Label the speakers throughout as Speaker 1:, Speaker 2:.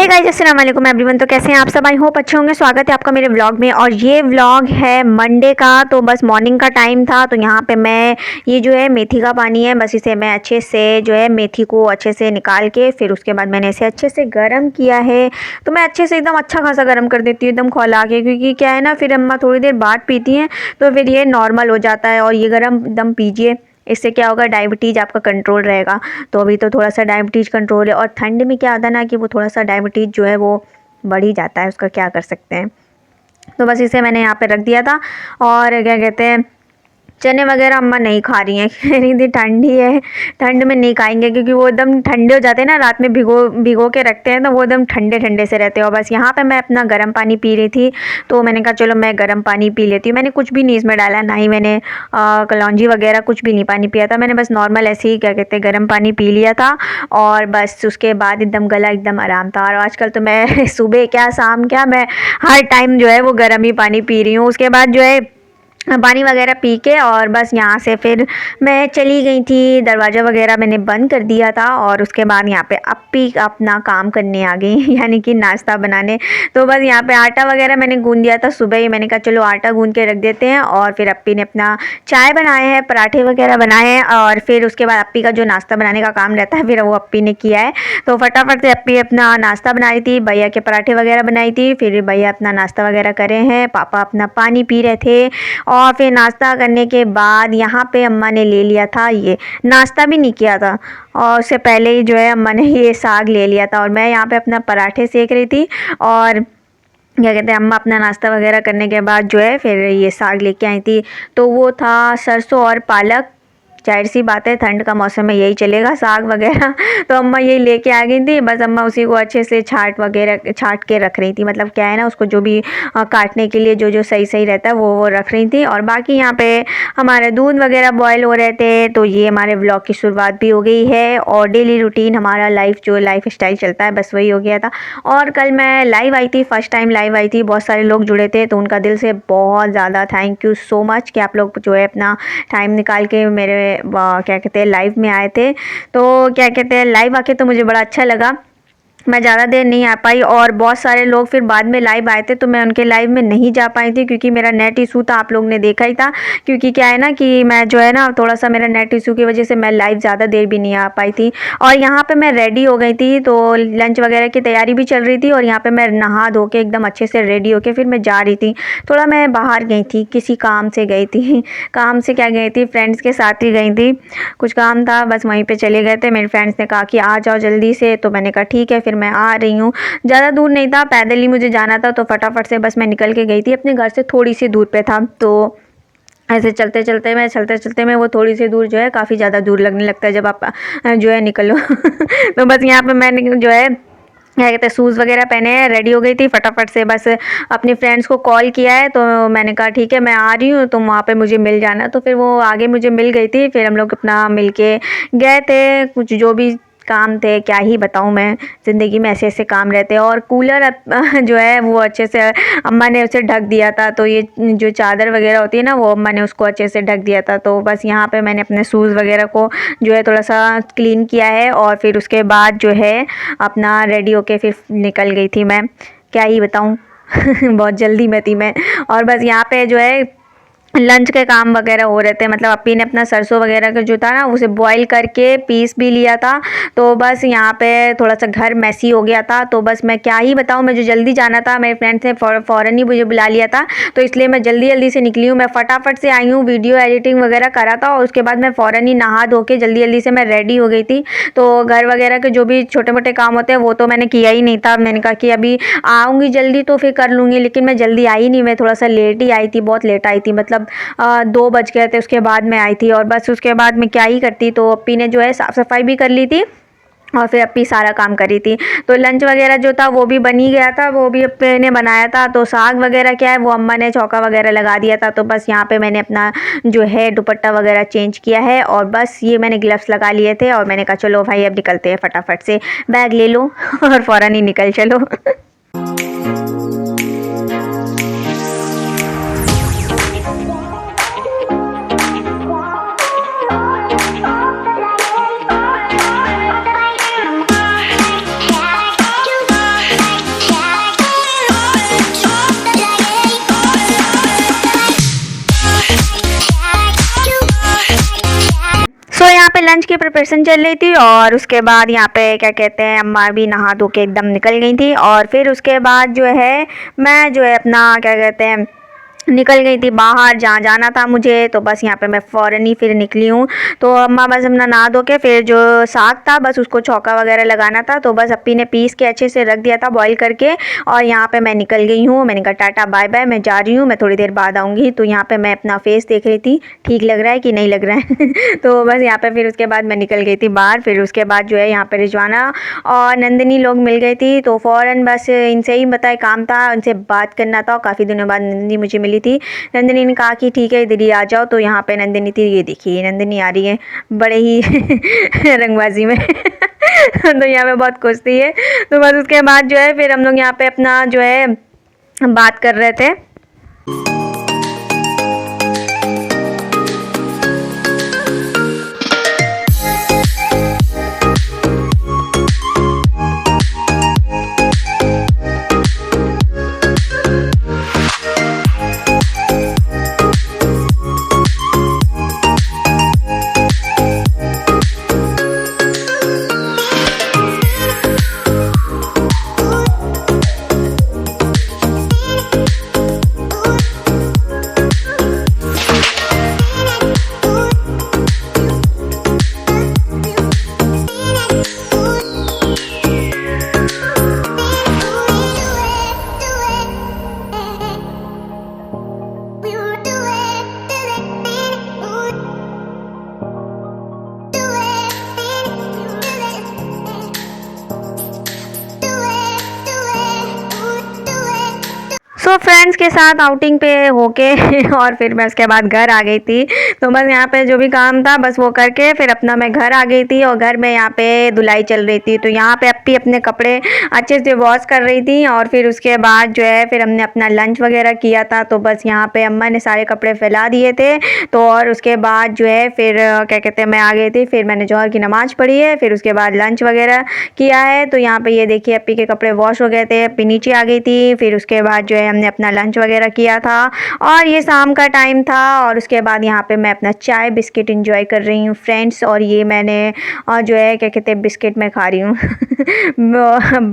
Speaker 1: Hey guys, अस्सलाम वालेकुम everyone. तो कैसे हैं आप सब? आई होप अच्छे होंगे। स्वागत है आपका मेरे व्लॉग में। और ये व्लॉग है मंडे का। तो बस मॉर्निंग का टाइम था, तो यहाँ पे मैं ये जो है मेथी का पानी है, बस इसे मैं अच्छे से जो है मेथी को अच्छे से निकाल के फिर उसके बाद मैंने इसे अच्छे से गर्म किया है। तो मैं अच्छे से एकदम अच्छा खासा गर्म कर देती हूँ, एकदम खौला के, क्योंकि क्या है ना, फिर अम्मा थोड़ी देर बाद पीती हैं तो फिर ये नॉर्मल हो जाता है। और ये गर्म एकदम पीजिए, इससे क्या होगा, डायबिटीज़ आपका कंट्रोल रहेगा। तो अभी तो थोड़ा सा डायबिटीज़ कंट्रोल है, और ठंड में क्या होता है ना कि वो थोड़ा सा डायबिटीज़ जो है वो बढ़ ही जाता है, उसका क्या कर सकते हैं। तो बस इसे मैंने यहाँ पे रख दिया था। और क्या कहते हैं, चने वगैरह अम्मा नहीं खा रही हैं, कह रही थी ठंडी है, ठंड में नहीं खाएंगे, क्योंकि वो एकदम ठंडे हो जाते हैं ना, रात में भिगो भिगो के रखते हैं तो वो एकदम ठंडे ठंडे से रहते हैं। और बस यहाँ पे मैं अपना गर्म पानी पी रही थी, तो मैंने कहा चलो मैं गर्म पानी पी लेती हूँ। मैंने कुछ भी नहीं इसमें डाला, ना ही मैंने कलौंजी वगैरह कुछ भी नहीं पानी पिया था। मैंने बस नॉर्मल ऐसे ही क्या कहते हैं गर्म पानी पी लिया था। और बस उसके बाद एकदम गला एकदम आराम था। और आजकल तो मैं सुबह क्या शाम क्या, मैं हर टाइम जो है वो गर्म ही पानी पी रही हूँ। उसके बाद जो है पानी वगैरह पी के और बस यहाँ से फिर मैं चली गई थी। दरवाज़ा वगैरह मैंने बंद कर दिया था, और उसके बाद यहाँ पे अप्पी अपना काम करने आ गई यानी कि नाश्ता बनाने। तो बस यहाँ पे आटा वगैरह मैंने गूंद दिया था सुबह ही। मैंने कहा चलो आटा गूंद के रख देते हैं। और फिर अप्पी ने अपना चाय बनाए हैं, पराठे वगैरह बनाए हैं। और फिर उसके बाद अप्पी का जो नाश्ता बनाने का काम रहता है, फिर वो अप्पी ने किया है। तो फटाफट से अप्पी अपना नाश्ता बनाई थी, भैया के पराठे वगैरह बनाई थी। फिर भैया अपना नाश्ता वगैरह करे हैं, पापा अपना पानी पी रहे थे। और फिर नाश्ता करने के बाद यहाँ पे अम्मा ने ले लिया था, ये नाश्ता भी नहीं किया था, और उससे पहले ही जो है अम्मा ने ये साग ले लिया था। और मैं यहाँ पे अपना पराठे सेक रही थी। और क्या कहते हैं, अम्मा अपना नाश्ता वगैरह करने के बाद जो है फिर ये साग लेके आई थी। तो वो था सरसों और पालक। जाहिर सी बात है, ठंड का मौसम में यही चलेगा, साग वगैरह। तो अम्मा यही लेके आ गई थी। बस अम्मा उसी को अच्छे से छाट के रख रही थी। मतलब क्या है ना, उसको जो भी काटने के लिए जो जो सही सही रहता है वो रख रही थी। और बाकी यहाँ पे हमारे दूध वगैरह बॉयल हो रहे थे। तो ये हमारे व्लॉग की शुरुआत भी हो गई है। और डेली रूटीन हमारा लाइफ स्टाइल चलता है, बस वही हो गया था। और कल मैं लाइव आई थी, फर्स्ट टाइम लाइव आई थी। बहुत सारे लोग जुड़े थे, तो उनका दिल से बहुत ज़्यादा थैंक यू सो मच कि आप लोग जो है अपना टाइम निकाल के मेरे क्या कहते हैं लाइव में आए थे। तो क्या कहते हैं, लाइव आके तो मुझे बड़ा अच्छा लगा। मैं ज़्यादा देर नहीं आ पाई, और बहुत सारे लोग फिर बाद में लाइव आए थे, तो मैं उनके लाइव में नहीं जा पाई थी, क्योंकि मेरा नेट इशू था। आप लोग ने देखा ही था, क्योंकि क्या है ना कि मैं जो है ना थोड़ा सा मेरा नेट इशू की वजह से मैं लाइव ज़्यादा देर भी नहीं आ पाई थी। और यहाँ पे मैं रेडी हो गई थी, तो लंच वगैरह की तैयारी भी चल रही थी। और यहाँ पर मैं नहा धो के एकदम अच्छे से रेडी होके फिर मैं जा रही थी। थोड़ा मैं बाहर गई थी, किसी काम से गई थी। काम से क्या गई थी, फ्रेंड्स के साथ ही गई थी, कुछ काम था, बस वहीं पर चले गए थे। मेरे फ्रेंड्स ने कहा कि आ जाओ जल्दी से, तो मैंने कहा ठीक है, फिर मैं आ रही हूँ। ज़्यादा दूर नहीं था, पैदल ही मुझे जाना था। तो फटाफट से बस मैं निकल के गई थी, अपने घर से थोड़ी सी दूर पे था। तो ऐसे चलते चलते मैं वो थोड़ी सी दूर जो है काफ़ी ज़्यादा दूर लगने लगता है जब आप जो है निकलो। तो बस यहाँ पे मैंने जो है क्या कहते हैं शूज़ वगैरह पहने हैं, रेडी हो गई थी। फटाफट से बस अपनी फ्रेंड्स को कॉल किया है, तो मैंने कहा ठीक है मैं आ रही हूँ, तुम वहाँ पे मुझे मिल जाना। तो फिर वो आगे मुझे मिल गई थी। फिर हम लोग अपना मिल के गए थे, कुछ जो भी काम थे, क्या ही बताऊँ मैं, ज़िंदगी में ऐसे ऐसे काम रहते हैं। और कूलर जो है वो अच्छे से अम्मा ने उसे ढक दिया था। तो ये जो चादर वगैरह होती है ना, वो अम्मा ने उसको अच्छे से ढक दिया था। तो बस यहाँ पे मैंने अपने शूज़ वगैरह को जो है थोड़ा सा क्लीन किया है। और फिर उसके बाद जो है अपना रेडी होके फिर निकल गई थी मैं, क्या ही बताऊँ। बहुत जल्दी में थी मैं। और बस यहाँ पे जो है लंच के काम वगैरह हो रहे थे। मतलब अप्पी ने अपना सरसों वगैरह का जो था ना उसे बॉईल करके पीस भी लिया था। तो बस यहाँ पे थोड़ा सा घर मैसी हो गया था। तो बस मैं क्या ही बताऊँ, मुझे जल्दी जाना था, मेरे फ्रेंड्स ने फ़ौरन ही मुझे बुला लिया था, तो इसलिए मैं जल्दी से निकली हूँ। मैं फटाफट से आई हूँ, वीडियो एडिटिंग वगैरह करा था, और उसके बाद मैं फ़ौरन ही नहा धो के जल्दी से मैं रेडी हो गई थी। तो घर वगैरह के जो भी छोटे मोटे काम होते हैं वो तो मैंने किया ही नहीं था। मैंने कहा कि अभी आऊँगी जल्दी तो फिर कर लूँगी, लेकिन मैं जल्दी आई नहीं, मैं थोड़ा सा लेट ही आई थी, बहुत लेट आई थी। मतलब 2 बज गए थे, उसके बाद मैं आई थी। और बस उसके बाद मैं क्या ही करती, तो अप्पी ने जो है साफ़ सफाई भी कर ली थी, और फिर अप्पी सारा काम करी थी। तो लंच वगैरह जो था वो भी बन ही गया था, वो भी अप्पी ने बनाया था। तो साग वगैरह क्या है वो अम्मा ने चौका वगैरह लगा दिया था। तो बस यहाँ पे मैंने अपना जो है दुपट्टा वगैरह चेंज किया है, और बस ये मैंने ग्लव्स लगा लिए थे। और मैंने कहा चलो भाई अब निकलते हैं, फटाफट से बैग ले लो और फ़ौरन ही निकल चलो। लंच की प्रिपरेशन चल रही थी और उसके बाद यहाँ पे क्या कहते हैं अम्मा भी नहा धो के एकदम निकल गई थी। और फिर उसके बाद जो है मैं जो है अपना क्या कहते हैं निकल गई थी बाहर जहाँ जाना था मुझे। तो बस यहाँ पे मैं फ़ौरन ही फिर निकली हूँ। तो अम्मा बस अपना नहा धो के फिर जो साग था बस उसको छौंका वगैरह लगाना था, तो बस अप्पी ने पीस के अच्छे से रख दिया था बॉईल करके। और यहाँ पे मैं निकल गई हूँ। मैंने कहा टाटा बाय बाय, मैं जा रही हूँ, मैं थोड़ी देर बाद आऊँगी। तो यहाँ पे मैं अपना फेस देख रही थी ठीक लग रहा है कि नहीं लग रहा है तो बस यहाँ पे फिर उसके बाद मैं निकल गई थी बाहर। फिर उसके बाद जो है यहाँ पे रिजवाना और नंदिनी लोग मिल गई थी। तो फ़ौरन बस इनसे ही बताए काम था, उनसे बात करना था। और काफ़ी दिनों बाद नंदिनी मुझे मिली थी। नंदिनी ने कहा कि ठीक है दीदी आ जाओ। तो यहाँ पे नंदिनी थी, ये देखिए नंदिनी आ रही है बड़े ही रंगबाजी में तो यहाँ पे बहुत खुश थी है। तो बस उसके बाद जो है फिर हम लोग यहाँ पे अपना जो है बात कर रहे थे। सो फ्रेंड्स के साथ आउटिंग पे होके और फिर मैं उसके बाद घर आ गई थी। तो बस यहाँ पे जो भी काम था बस वो करके फिर अपना मैं घर आ गई थी। और घर में यहाँ पे धुलाई चल रही थी। तो यहाँ पे अप्पी अपने कपड़े अच्छे से वॉश कर रही थी। और फिर उसके बाद जो है फिर हमने अपना लंच वगैरह किया था। तो बस यहाँ पे अम्मा ने सारे कपड़े फैला दिए थे। तो और उसके बाद जो है फिर क्या कहते हैं मैं आ गई थी। फिर मैंने जोहर की नमाज़ पढ़ी है, फिर उसके बाद लंच वगैरह किया है। तो यहाँ पे ये देखिए अप्पी के कपड़े वॉश हो गए थे, अप्पी नीचे आ गई थी। फिर उसके बाद जो है हमने अपना लंच वगैरह किया था और ये शाम का टाइम था। और उसके बाद यहाँ पे मैं अपना चाय बिस्किट एंजॉय कर रही हूँ फ्रेंड्स। और ये मैंने जो है क्या कहते हैं बिस्किट मैं खा रही हूँ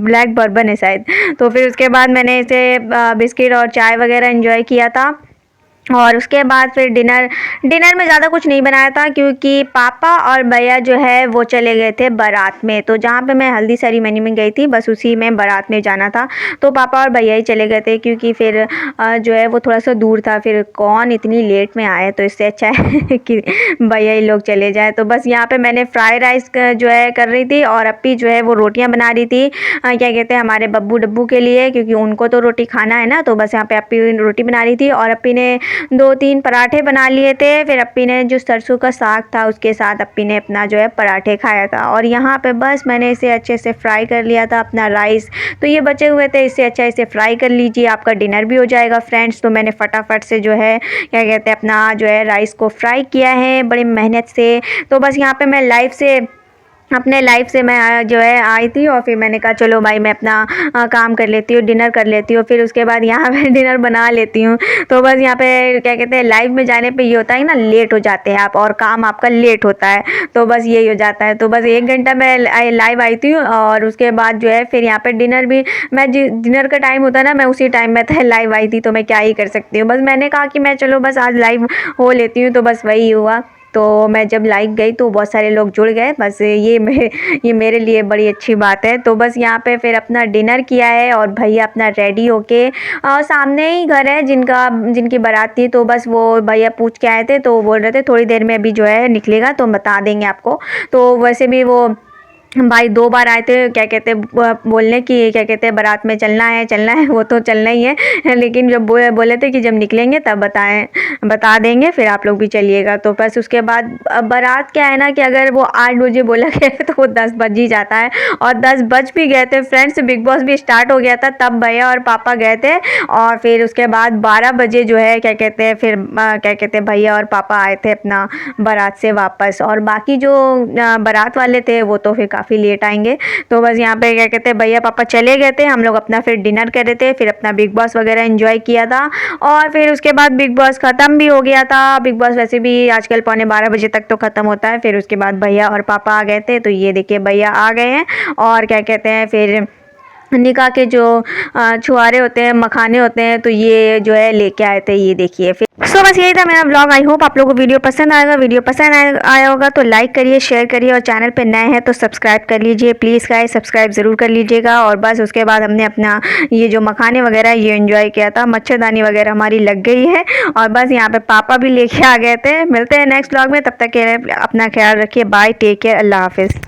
Speaker 1: ब्लैक बर्बन है शायद। तो फिर उसके बाद मैंने इसे बिस्किट और चाय वगैरह एंजॉय किया था। और उसके बाद फिर डिनर में ज़्यादा कुछ नहीं बनाया था क्योंकि पापा और भैया जो है वो चले गए थे बारात में। तो जहाँ पे मैं हल्दी सेरेमनी में गई थी बस उसी में बारात में जाना था। तो पापा और भैया ही चले गए थे क्योंकि फिर जो है वो थोड़ा सा दूर था, फिर कौन इतनी लेट में आए। तो इससे अच्छा है कि भैया ही लोग चले जाए। तो बस यहाँ पर मैंने फ्राई राइस जो है कर रही थी और अप्पी जो है वो रोटियाँ बना रही थी क्या कहते हैं हमारे बब्बू डब्बू के लिए, क्योंकि उनको तो रोटी खाना है ना। तो बस यहाँ पे अप्पी रोटी बना रही थी और अप्पी ने 2-3 पराठे बना लिए थे। फिर अप्पी ने जो सरसों का साग था उसके साथ अप्पी ने अपना जो है पराठे खाया था। और यहाँ पे बस मैंने इसे अच्छे से फ्राई कर लिया था अपना राइस। तो ये बचे हुए थे, इससे अच्छा इसे फ्राई कर लीजिए, आपका डिनर भी हो जाएगा फ्रेंड्स। तो मैंने फटाफट से जो है क्या कहते हैं अपना जो है राइस को फ्राई किया है बड़ी मेहनत से। तो बस यहाँ पे मैं अपने लाइफ से मैं जो है आई थी और फिर मैंने कहा चलो भाई मैं अपना काम कर लेती हूँ, डिनर कर लेती हूँ, फिर उसके बाद यहाँ पे डिनर बना लेती हूँ। तो बस यहाँ पे क्या कहते हैं लाइव में जाने पे ये होता है ना, लेट हो जाते हैं आप और काम आपका लेट होता है। तो बस यही हो जाता है। तो बस 1 घंटा मैं लाइव आई थी और उसके बाद जो है फिर यहाँ पे डिनर भी मैं डिनर का टाइम होता है ना, मैं उसी टाइम में लाइव आई थी। तो मैं क्या ही कर सकती हूँ, बस मैंने कहा कि मैं चलो बस आज लाइव हो लेती हूँ। तो बस वही हुआ। तो मैं जब लाइव गई तो बहुत सारे लोग जुड़ गए, बस ये मेरे लिए बड़ी अच्छी बात है। तो बस यहाँ पे फिर अपना डिनर किया है और भैया अपना रेडी होके सामने ही घर है जिनकी बारात थी। तो बस वो भैया पूछ के आए थे, तो वो बोल रहे थे थोड़ी देर में अभी जो है निकलेगा तो बता देंगे आपको। तो वैसे भी वो भाई 2 बार आए थे क्या कहते हैं बोलने की क्या कहते हैं बारात में चलना है, वो तो चलना ही है। लेकिन जब बोले थे कि जब निकलेंगे तब बता देंगे, फिर आप लोग भी चलिएगा। तो बस उसके बाद बारात क्या है ना कि अगर वो 8 बजे बोला गया है तो वो 10 बज ही जाता है। और 10 बज भी गए थे फ्रेंड्स, बिग बॉस भी स्टार्ट हो गया था तब भैया और पापा गए थे। और फिर उसके बाद 12 बजे जो है क्या कहते हैं फिर क्या कहते हैं भैया और पापा आए थे अपना बारात से वापस। और बाकी जो बारात वाले थे वो तो फिर काफ़ी लेट आएंगे। तो बस यहाँ पे क्या कहते हैं भैया पापा चले गए थे, हम लोग अपना फिर डिनर कर रहे थे, फिर अपना बिग बॉस वगैरह एंजॉय किया था और फिर उसके बाद बिग बॉस ख़त्म भी हो गया था। बिग बॉस वैसे भी आजकल पौने 12 बजे तक तो ख़त्म होता है। फिर उसके बाद भैया और पापा आ गए थे, तो ये देखिए भैया आ गए हैं और क्या कहते हैं फिर निकाह के जो छुआरे होते हैं, मखाने होते हैं, तो ये जो है लेके आए थे, ये देखिए। फिर बस यही था मेरा ब्लॉग। आई होप आप लोगों को वीडियो पसंद आएगा। वीडियो पसंद आया होगा तो लाइक करिए, शेयर करिए और चैनल पे नए हैं तो सब्सक्राइब कर लीजिए प्लीज़ गाइस, सब्सक्राइब ज़रूर कर लीजिएगा। और बस उसके बाद हमने अपना ये जो मखाने वगैरह ये एंजॉय किया था, मच्छरदानी वगैरह हमारी लग गई है और बस यहाँ पे पापा भी लेके आ गए थे। मिलते हैं नेक्स्ट ब्लॉग में, तब तक के लिए अपना ख्याल रखिए। बाय, टेक केयर, अल्लाह हाफिज़।